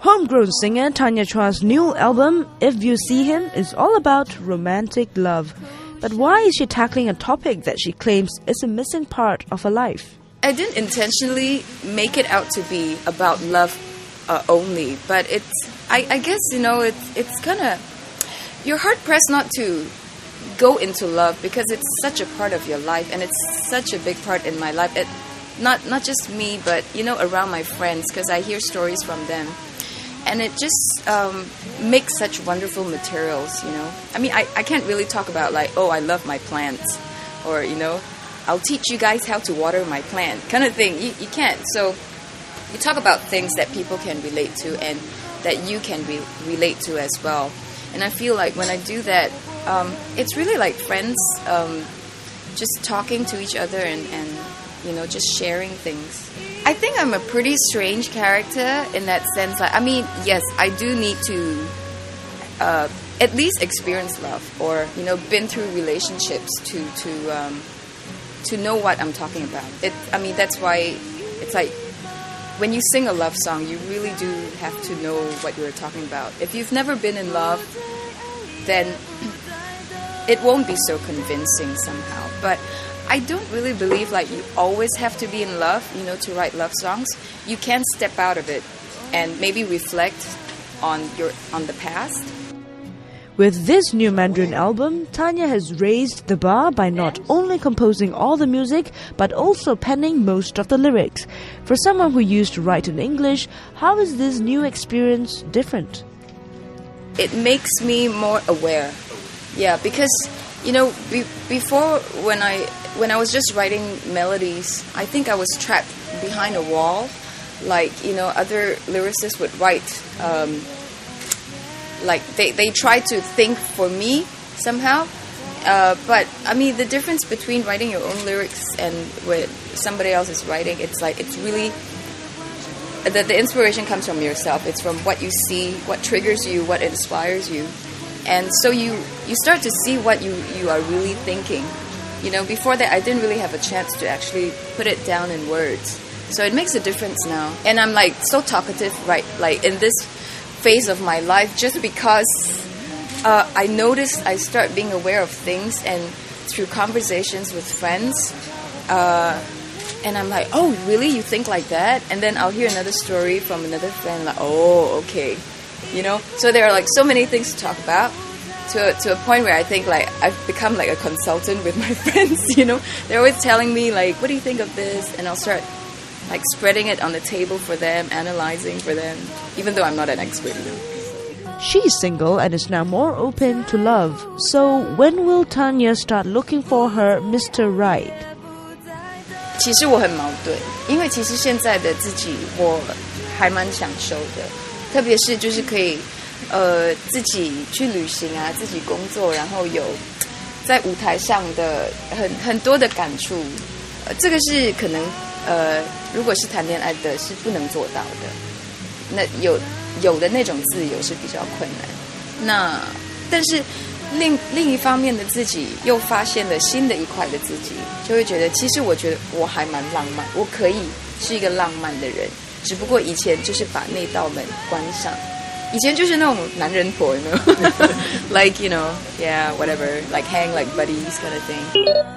Homegrown singer Tanya Chua's new album, If You See Him, is all about romantic love. But why is she tackling a topic that she claims is a missing part of her life? I didn't intentionally make it out to be about love only, but I guess, it's kind of, you're hard-pressed not to go into love because it's such a part of your life, and it's such a big part in my life. Not just me, but, around my friends, because I hear stories from them. And it just makes such wonderful materials, I mean, I can't really talk about I love my plants, or, I'll teach you guys how to water my plant, kind of thing. You can't. So you talk about things that people can relate to and that you can relate to as well. And I feel like when I do that, it's really like friends just talking to each other and just sharing things. I think I'm a pretty strange character in that sense. Yes, I do need to at least experience love, or been through relationships to know what I'm talking about. That's why it's like when you sing a love song, you really do have to know what you're talking about. If you've never been in love, then it won't be so convincing somehow. But I don't really believe you always have to be in love, to write love songs. You can step out of it and maybe reflect on the past. With this new Mandarin album, Tanya has raised the bar by not only composing all the music, but also penning most of the lyrics. For someone who used to write in English, how is this new experience different? It makes me more aware. Yeah, because before when I was just writing melodies, I think I was trapped behind a wall. Other lyricists would write, they try to think for me somehow. But the difference between writing your own lyrics and what somebody else is writing, it's really the inspiration comes from yourself. It's from what you see, what triggers you, what inspires you. And so you start to see what you are really thinking. Before that, I didn't really have a chance to actually put it down in words. So it makes a difference now. And I'm so talkative, right? In this phase of my life, just because I noticed I start being aware of things, and through conversations with friends, and I'm like, oh, really? You think like that? And then I'll hear another story from another friend, oh, okay. So there are so many things to talk about, to a point where I think I've become a consultant with my friends. They're always telling me what do you think of this, and I'll start spreading it on the table for them, analyzing for them, even though I'm not an expert. She's single and is now more open to love. So when will Tanya start looking for her Mr. Right? 其实我很矛盾，因为其实现在的自己我还蛮享受的，特别是就是可以自己去旅行啊，自己工作，然后有在舞台上的很多的感触，这个是可能如果是谈恋爱的是不能做到的，那有的那种自由是比较困难。那但是另一方面的自己又发现了新的一块的自己，就会觉得其实我觉得我还蛮浪漫，我可以是一个浪漫的人，只不过以前就是把那道门关上，以前就是那种男人婆，yeah, whatever, hang like buddies kind of thing.